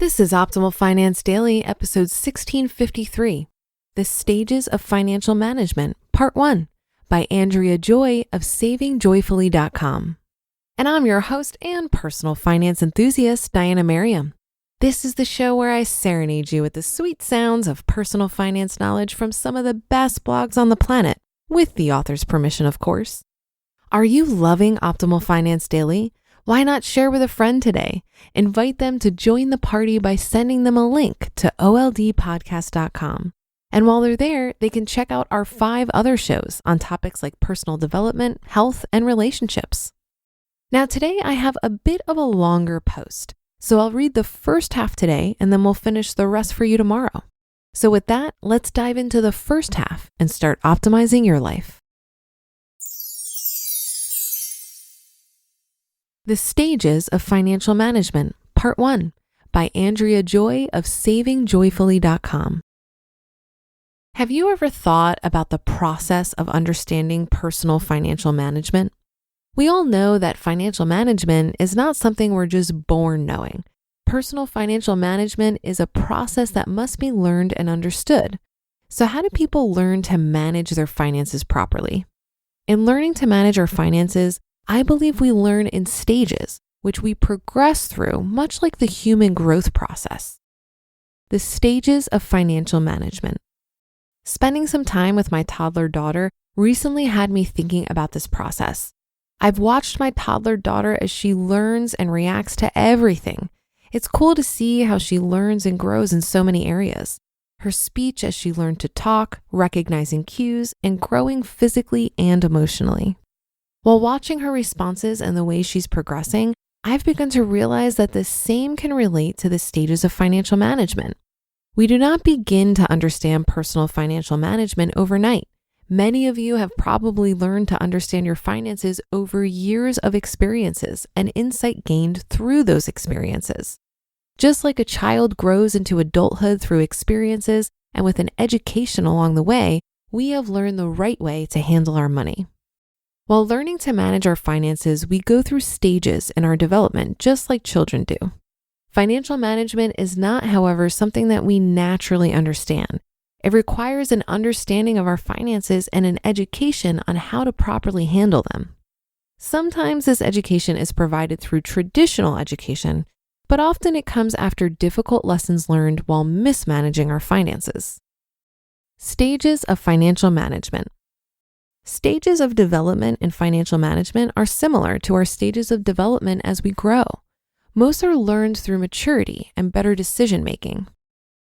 This is Optimal Finance Daily, episode 1653, The Stages of Financial Management, Part 1, by Andrea Joy of SavingJoyfully.com. And I'm your host and personal finance enthusiast, Diana Merriam. This is the show where I serenade you with the sweet sounds of personal finance knowledge from some of the best blogs on the planet, with the author's permission, of course. Are you loving Optimal Finance Daily? Why not share with a friend today? Invite them to join the party by sending them a link to oldpodcast.com. And while they're there, they can check out our 5 other shows on topics like personal development, health, and relationships. Now today I have a bit of a longer post, so I'll read the first half today and then we'll finish the rest for you tomorrow. So with that, let's dive into the first half and start optimizing your life. The Stages of Financial Management, Part 1, by Andrea Joy of SavingJoyfully.com. Have you ever thought about the process of understanding personal financial management? We all know that financial management is not something we're just born knowing. Personal financial management is a process that must be learned and understood. So how do people learn to manage their finances properly? In learning to manage our finances, I believe we learn in stages, which we progress through, much like the human growth process. The stages of financial management. Spending some time with my toddler daughter recently had me thinking about this process. I've watched my toddler daughter as she learns and reacts to everything. It's cool to see how she learns and grows in so many areas. Her speech as she learned to talk, recognizing cues, and growing physically and emotionally. While watching her responses and the way she's progressing, I've begun to realize that the same can relate to the stages of financial management. We do not begin to understand personal financial management overnight. Many of you have probably learned to understand your finances over years of experiences and insight gained through those experiences. Just like a child grows into adulthood through experiences and with an education along the way, we have learned the right way to handle our money. While learning to manage our finances, we go through stages in our development, just like children do. Financial management is not, however, something that we naturally understand. It requires an understanding of our finances and an education on how to properly handle them. Sometimes this education is provided through traditional education, but often it comes after difficult lessons learned while mismanaging our finances. Stages of financial management. Stages of development in financial management are similar to our stages of development as we grow. Most are learned through maturity and better decision making.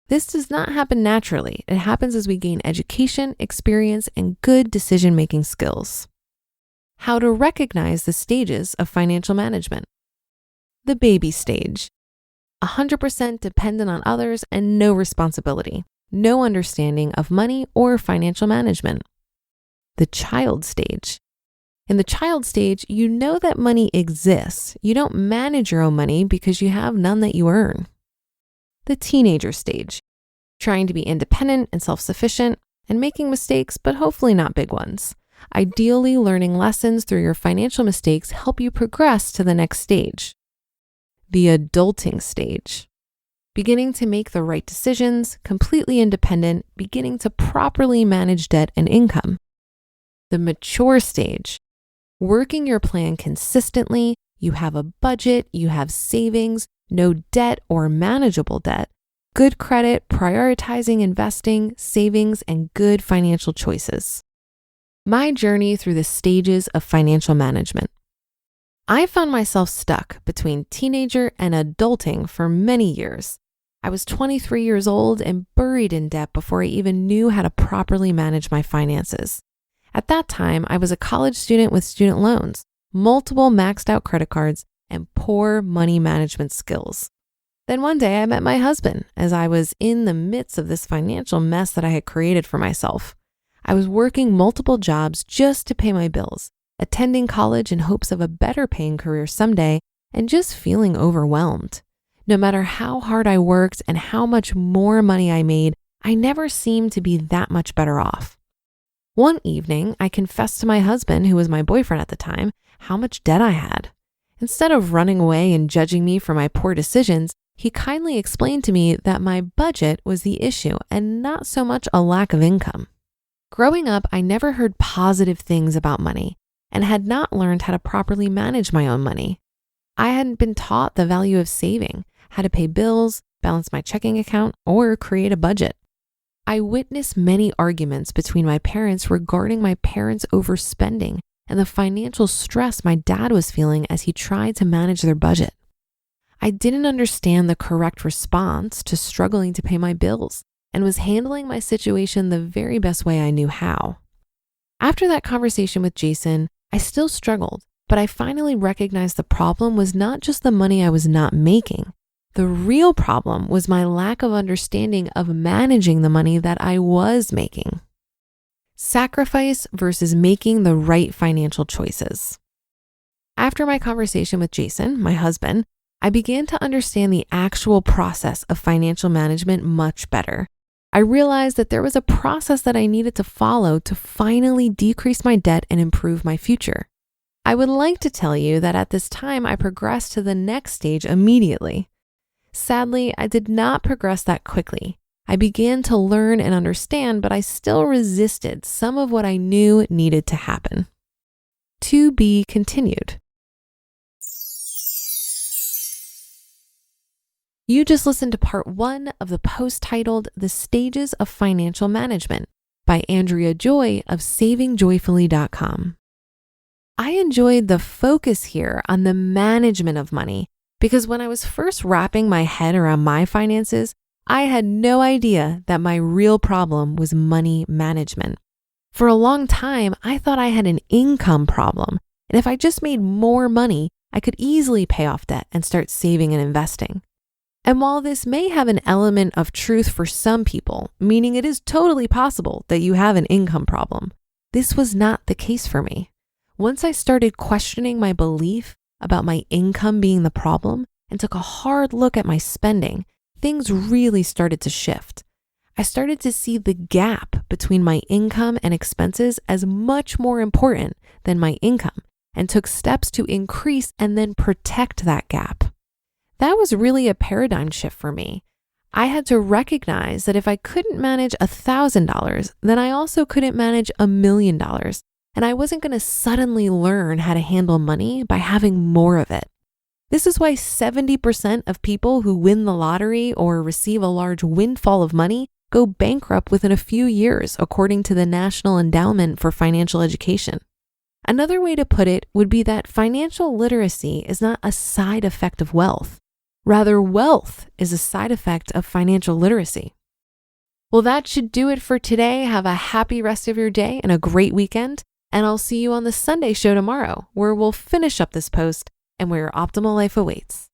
This does not happen naturally. It happens as we gain education, experience, and good decision-making skills. How to recognize the stages of financial management. The baby stage. 100% dependent on others and no responsibility. No understanding of money or financial management. The child stage. In the child stage, you know that money exists. You don't manage your own money because you have none that you earn. The teenager stage. Trying to be independent and self-sufficient and making mistakes, but hopefully not big ones. Ideally, learning lessons through your financial mistakes help you progress to the next stage. The adulting stage. Beginning to make the right decisions, completely independent, beginning to properly manage debt and income. The mature stage. Working your plan consistently, you have a budget, you have savings, no debt or manageable debt, good credit, prioritizing investing, savings, and good financial choices. My journey through the stages of financial management. I found myself stuck between teenager and adulting for many years. I was 23 years old and buried in debt before I even knew how to properly manage my finances. At that time, I was a college student with student loans, multiple maxed out credit cards, and poor money management skills. Then one day I met my husband as I was in the midst of this financial mess that I had created for myself. I was working multiple jobs just to pay my bills, attending college in hopes of a better paying career someday, and just feeling overwhelmed. No matter how hard I worked and how much more money I made, I never seemed to be that much better off. One evening, I confessed to my husband, who was my boyfriend at the time, how much debt I had. Instead of running away and judging me for my poor decisions, he kindly explained to me that my budget was the issue and not so much a lack of income. Growing up, I never heard positive things about money and had not learned how to properly manage my own money. I hadn't been taught the value of saving, how to pay bills, balance my checking account, or create a budget. I witnessed many arguments between my parents regarding my parents' overspending and the financial stress my dad was feeling as he tried to manage their budget. I didn't understand the correct response to struggling to pay my bills and was handling my situation the very best way I knew how. After that conversation with Jason, I still struggled, but I finally recognized the problem was not just the money I was not making. The real problem was my lack of understanding of managing the money that I was making. Sacrifice versus making the right financial choices. After my conversation with Jason, my husband, I began to understand the actual process of financial management much better. I realized that there was a process that I needed to follow to finally decrease my debt and improve my future. I would like to tell you that at this time, I progressed to the next stage immediately. Sadly, I did not progress that quickly. I began to learn and understand, but I still resisted some of what I knew needed to happen. To be continued. You just listened to part 1 of the post titled The Stages of Financial Management by Andrea Joy of SavingJoyfully.com. I enjoyed the focus here on the management of money because when I was first wrapping my head around my finances, I had no idea that my real problem was money management. For a long time, I thought I had an income problem, and if I just made more money, I could easily pay off debt and start saving and investing. And while this may have an element of truth for some people, meaning it is totally possible that you have an income problem, this was not the case for me. Once I started questioning my belief about my income being the problem and took a hard look at my spending, things really started to shift. I started to see the gap between my income and expenses as much more important than my income and took steps to increase and then protect that gap. That was really a paradigm shift for me. I had to recognize that if I couldn't manage $1,000, then I also couldn't manage $1 million. And I wasn't going to suddenly learn how to handle money by having more of it. This is why 70% of people who win the lottery or receive a large windfall of money go bankrupt within a few years, according to the National Endowment for Financial Education. Another way to put it would be that financial literacy is not a side effect of wealth. Rather, wealth is a side effect of financial literacy. Well, that should do it for today. Have a happy rest of your day and a great weekend. And I'll see you on the Sunday show tomorrow, where we'll finish up this post and where your optimal life awaits.